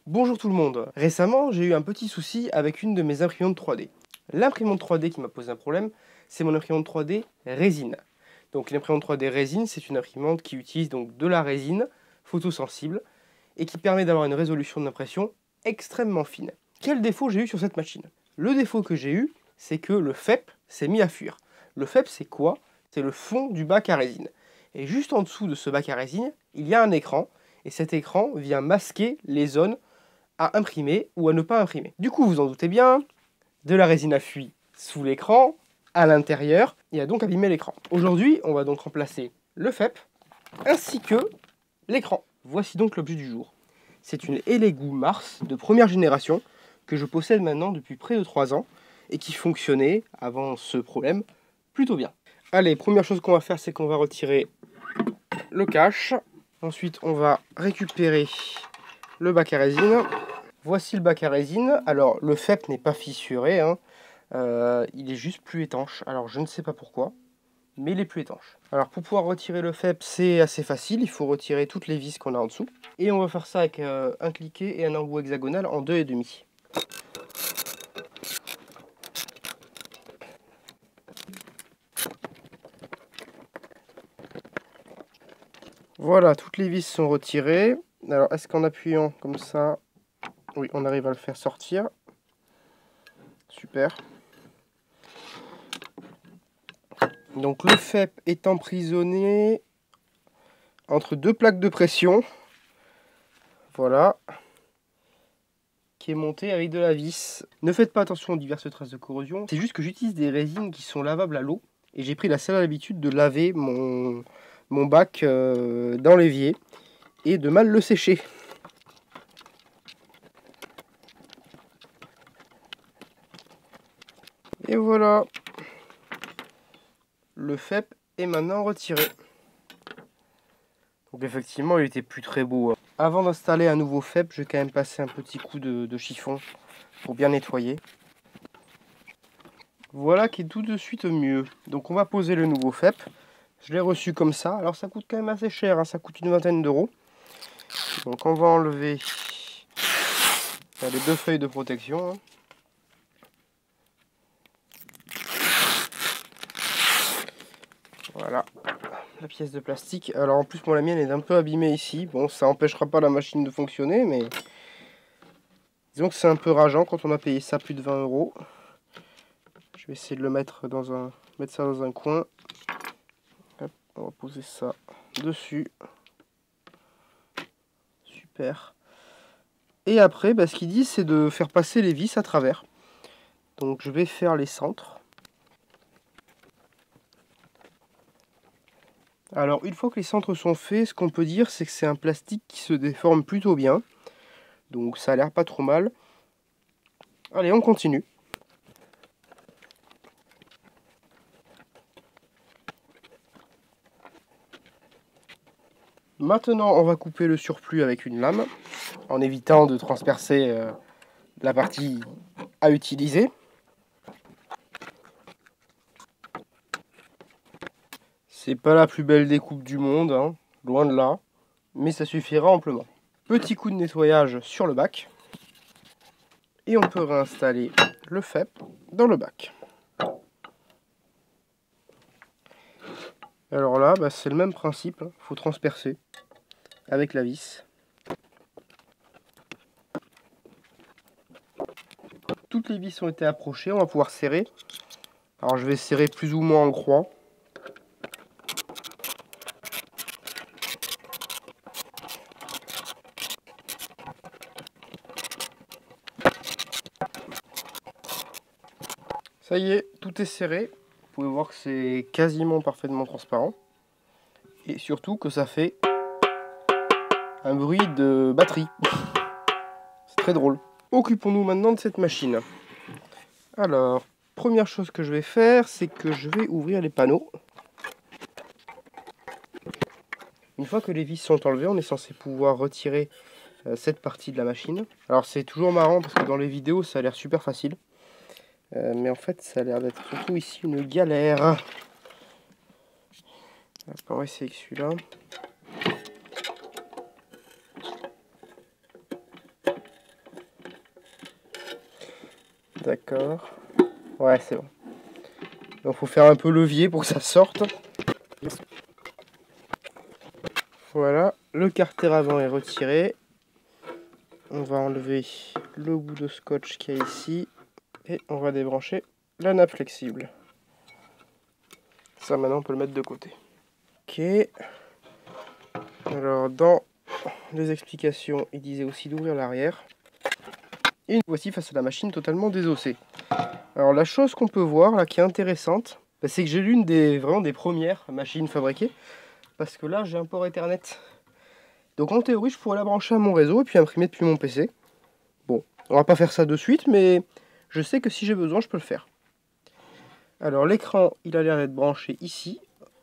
Bonjour tout le monde. Récemment, j'ai eu un petit souci avec une de mes imprimantes 3D. L'imprimante 3D qui m'a posé un problème, c'est mon imprimante 3D résine. Donc l'imprimante 3D résine, c'est une imprimante qui utilise donc de la résine photosensible et qui permet d'avoir une résolution d'impression extrêmement fine. Quel défaut j'ai eu sur cette machine? Le défaut que j'ai eu, c'est que le FEP s'est mis à fuir. Le FEP, c'est quoi? C'est le fond du bac à résine. Et juste en dessous de ce bac à résine, il y a un écran, et cet écran vient masquer les zones à imprimer ou à ne pas imprimer. Du coup, vous en doutez bien, de la résine a fui sous l'écran, à l'intérieur, et a donc abîmé l'écran. Aujourd'hui, on va donc remplacer le FEP, ainsi que l'écran. Voici donc l'objet du jour. C'est une Elegoo Mars de première génération, que je possède maintenant depuis près de 3 ans, et qui fonctionnait, avant ce problème, plutôt bien. Allez, première chose qu'on va faire, c'est qu'on va retirer le cache. Ensuite, on va récupérer le bac à résine. Voici le bac à résine. Alors, le FEP n'est pas fissuré, hein. Il est juste plus étanche. Alors, je ne sais pas pourquoi, mais il est plus étanche. Alors, pour pouvoir retirer le FEP, c'est assez facile. Il faut retirer toutes les vis qu'on a en dessous. Et on va faire ça avec un cliquet et un embout hexagonal en 2,5. Voilà, toutes les vis sont retirées. Alors, est-ce qu'en appuyant comme ça, oui, on arrive à le faire sortir? Super. Donc le FEP est emprisonné entre deux plaques de pression. Voilà. Qui est monté avec de la vis. Ne faites pas attention aux diverses traces de corrosion. C'est juste que j'utilise des résines qui sont lavables à l'eau. Et j'ai pris la sale habitude de laver mon bac dans l'évier. Et de mal le sécher. Et voilà. Le FEP est maintenant retiré. Donc effectivement, il était plus très beau, hein. Avant d'installer un nouveau FEP, je vais quand même passer un petit coup de chiffon pour bien nettoyer. Voilà qui est tout de suite mieux. Donc on va poser le nouveau FEP. Je l'ai reçu comme ça. Alors ça coûte quand même assez cher, hein. Ça coûte une vingtaine d'euros. Donc on va enlever les deux feuilles de protection, hein. Voilà, la pièce de plastique. Alors en plus, moi la mienne est un peu abîmée ici. Bon, ça n'empêchera pas la machine de fonctionner, mais disons que c'est un peu rageant quand on a payé ça plus de 20 euros. Je vais essayer de le mettre ça dans un coin. Hop, on va poser ça dessus. Super. Et après, ce qu'il dit, c'est de faire passer les vis à travers. Donc je vais faire les centres. Alors une fois que les centres sont faits, ce qu'on peut dire, c'est que c'est un plastique qui se déforme plutôt bien. Donc ça a l'air pas trop mal. Allez, on continue. Maintenant, on va couper le surplus avec une lame, en évitant de transpercer la partie à utiliser. C'est pas la plus belle découpe du monde, hein, loin de là, mais ça suffira amplement. Petit coup de nettoyage sur le bac, et on peut réinstaller le FEP dans le bac. Alors là, c'est le même principe, il faut transpercer avec la vis. Toutes les vis ont été approchées, on va pouvoir serrer. Alors je vais serrer plus ou moins en croix. Ça y est, tout est serré. Vous pouvez voir que c'est quasiment parfaitement transparent. Et surtout que ça fait un bruit de batterie. C'est très drôle. Occupons-nous maintenant de cette machine. Alors, première chose que je vais faire, c'est que je vais ouvrir les panneaux. Une fois que les vis sont enlevées, on est censé pouvoir retirer cette partie de la machine. Alors c'est toujours marrant parce que dans les vidéos, ça a l'air super facile. Mais en fait, ça a l'air d'être surtout ici une galère. On va essayer avec celui-là. D'accord. Ouais, c'est bon. Donc faut faire un peu levier pour que ça sorte. Voilà, le carter avant est retiré. On va enlever le bout de scotch qu'il y a ici. Et on va débrancher la nappe flexible. Ça, maintenant, on peut le mettre de côté. Ok. Alors, dans les explications, il disait aussi d'ouvrir l'arrière. Et nous voici face à la machine totalement désossée. Alors, la chose qu'on peut voir, là, qui est intéressante, bah, c'est que j'ai l'une vraiment des premières machines fabriquées. Parce que là, j'ai un port Ethernet. Donc, en théorie, je pourrais la brancher à mon réseau et puis imprimer depuis mon PC. Bon, on va pas faire ça de suite, mais je sais que si j'ai besoin, je peux le faire. Alors l'écran, il a l'air d'être branché ici.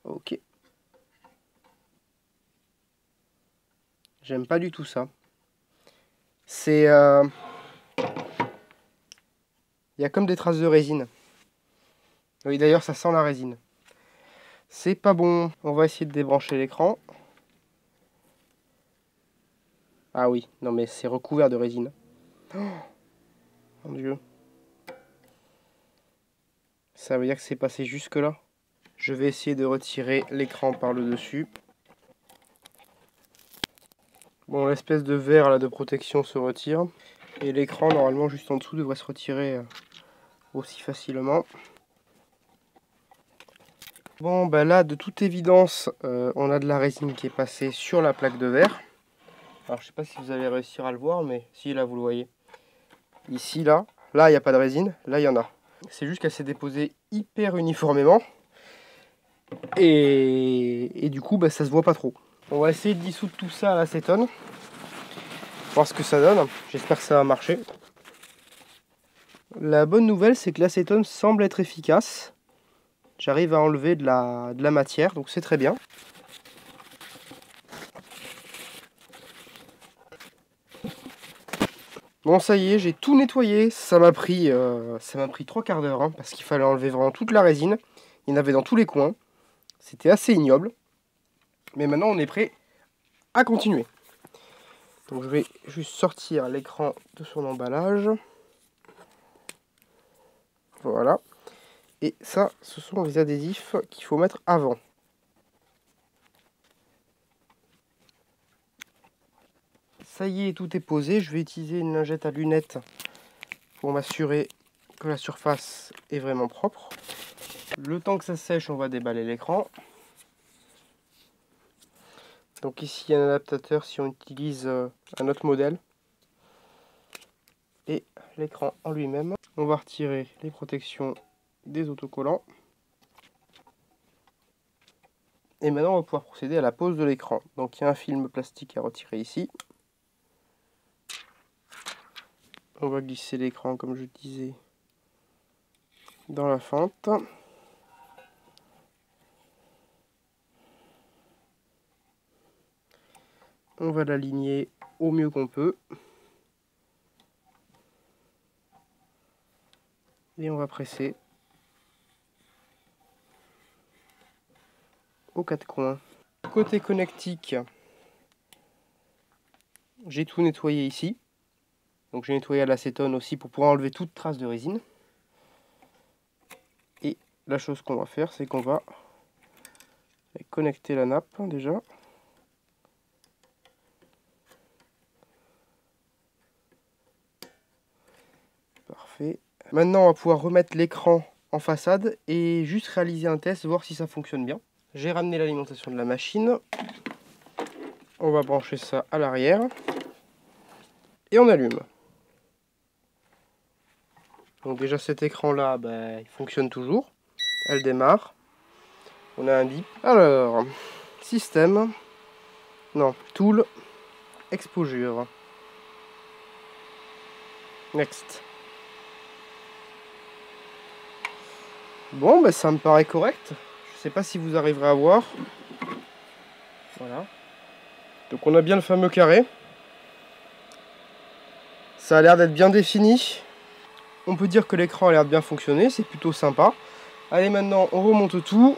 Ok. J'aime pas du tout ça. C'est... Il y a comme des traces de résine. Oui, d'ailleurs, ça sent la résine. C'est pas bon. On va essayer de débrancher l'écran. Ah oui, non mais c'est recouvert de résine. Oh, mon Dieu. Ça veut dire que c'est passé jusque là. Je vais essayer de retirer l'écran par le dessus. Bon, l'espèce de verre là de protection se retire. Et l'écran, normalement, juste en dessous, devrait se retirer aussi facilement. Bon, bah là, de toute évidence, on a de la résine qui est passée sur la plaque de verre. Alors, je sais pas si vous allez réussir à le voir, mais si, là, vous le voyez. Ici, là, il n'y a pas de résine, là, il y en a. C'est juste qu'elle s'est déposée hyper uniformément. Et du coup, bah, ça se voit pas trop. On va essayer de dissoudre tout ça à l'acétone. Voir ce que ça donne. J'espère que ça va marcher. La bonne nouvelle, c'est que l'acétone semble être efficace. J'arrive à enlever de la matière, donc c'est très bien. Bon, ça y est, j'ai tout nettoyé. Ça m'a pris 3 quarts d'heure, hein, parce qu'il fallait enlever vraiment toute la résine. Il y en avait dans tous les coins. C'était assez ignoble. Mais maintenant, on est prêt à continuer. Donc, je vais juste sortir l'écran de son emballage. Voilà. Et ça, ce sont les adhésifs qu'il faut mettre avant. Ça y est, tout est posé. Je vais utiliser une lingette à lunettes pour m'assurer que la surface est vraiment propre. Le temps que ça sèche, on va déballer l'écran. Donc ici, il y a un adaptateur si on utilise un autre modèle. Et l'écran en lui-même. On va retirer les protections des autocollants. Et maintenant, on va pouvoir procéder à la pose de l'écran. Donc il y a un film plastique à retirer ici. On va glisser l'écran, comme je disais, dans la fente. On va l'aligner au mieux qu'on peut. Et on va presser aux 4 coins. Côté connectique, j'ai tout nettoyé ici. Donc j'ai nettoyé à l'acétone aussi pour pouvoir enlever toute trace de résine. Et la chose qu'on va faire, c'est qu'on va connecter la nappe déjà. Parfait. Maintenant, on va pouvoir remettre l'écran en façade et juste réaliser un test, voir si ça fonctionne bien. J'ai ramené l'alimentation de la machine. On va brancher ça à l'arrière. Et on allume. Donc déjà cet écran là, il fonctionne toujours. Elle démarre. On a un bip. Alors, système. Non, tool. Exposure. Next. Bon, ça me paraît correct. Je sais pas si vous arriverez à voir. Voilà. Donc on a bien le fameux carré. Ça a l'air d'être bien défini. On peut dire que l'écran a l'air de bien fonctionner. C'est plutôt sympa. Allez, maintenant, on remonte tout.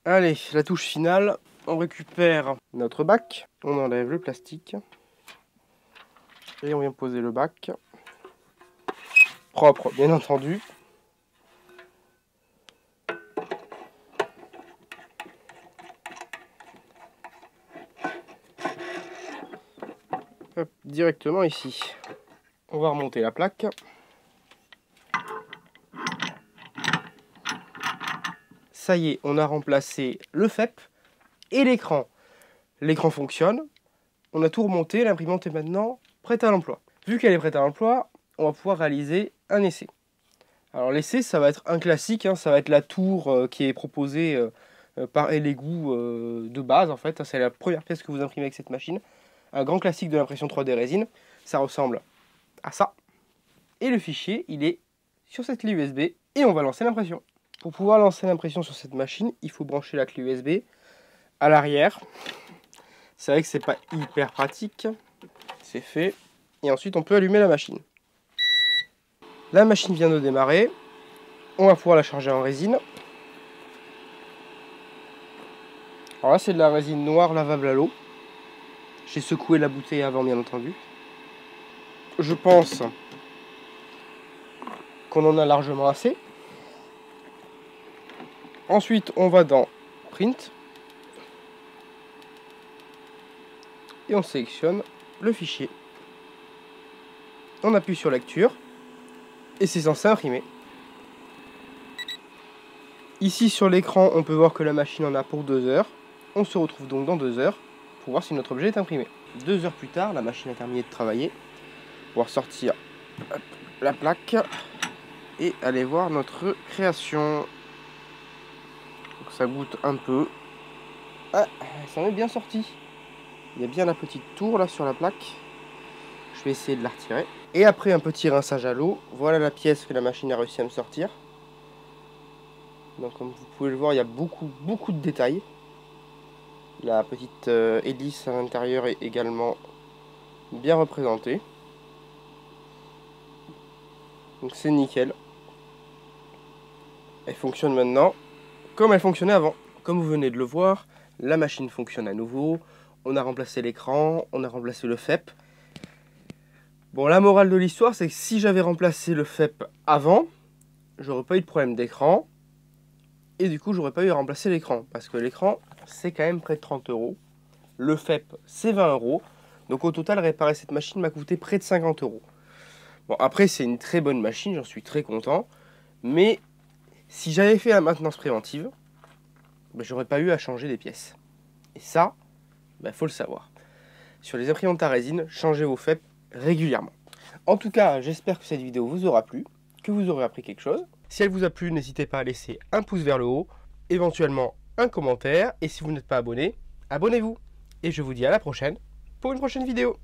Allez, la touche finale. On récupère notre bac, on enlève le plastique et on vient poser le bac. Propre, bien entendu. Hop, directement ici. On va remonter la plaque. Ça y est, on a remplacé le FEP et l'écran. L'écran fonctionne. On a tout remonté, l'imprimante est maintenant prête à l'emploi. Vu qu'elle est prête à l'emploi, on va pouvoir réaliser un essai. Alors l'essai, ça va être un classique, ça va être la tour qui est proposée par Elegoo de base en fait. C'est la première pièce que vous imprimez avec cette machine. Un grand classique de l'impression 3D résine. Ça ressemble à ça. Et le fichier, il est sur cette clé USB et on va lancer l'impression. Pour pouvoir lancer l'impression sur cette machine, il faut brancher la clé USB à l'arrière. C'est vrai que c'est pas hyper pratique. C'est fait. Et ensuite, on peut allumer la machine. La machine vient de démarrer. On va pouvoir la charger en résine. Alors là, c'est de la résine noire lavable à l'eau. J'ai secoué la bouteille avant, bien entendu. Je pense qu'on en a largement assez. Ensuite, on va dans Print. Et on sélectionne le fichier. On appuie sur Lecture. Et c'est censé imprimer. Ici sur l'écran, on peut voir que la machine en a pour 2 heures. On se retrouve donc dans 2 heures pour voir si notre objet est imprimé. 2 heures plus tard, la machine a terminé de travailler. On va sortir la plaque et aller voir notre création. Donc ça goûte un peu. Ah, ça en est bien sorti. Il y a bien la petite tour là sur la plaque. Je vais essayer de la retirer. Et après un petit rinçage à l'eau, voilà la pièce que la machine a réussi à me sortir. Donc comme vous pouvez le voir, il y a beaucoup de détails. La petite hélice à l'intérieur est également bien représentée. Donc c'est nickel. Elle fonctionne maintenant comme elle fonctionnait avant. Comme vous venez de le voir, la machine fonctionne à nouveau. On a remplacé l'écran, on a remplacé le FEP. Bon, la morale de l'histoire, c'est que si j'avais remplacé le FEP avant, j'aurais pas eu de problème d'écran. Et du coup, j'aurais pas eu à remplacer l'écran. Parce que l'écran, c'est quand même près de 30 €. Le FEP, c'est 20 €. Donc au total, réparer cette machine m'a coûté près de 50 €. Bon, après, c'est une très bonne machine, j'en suis très content. Mais si j'avais fait la maintenance préventive, ben, j'aurais pas eu à changer des pièces. Et ça, faut le savoir. Sur les imprimantes à résine, changez vos FEP régulièrement. En tout cas, j'espère que cette vidéo vous aura plu, que vous aurez appris quelque chose. Si elle vous a plu, n'hésitez pas à laisser un pouce vers le haut, éventuellement un commentaire. Et si vous n'êtes pas abonné, abonnez-vous. Et je vous dis à la prochaine pour une prochaine vidéo.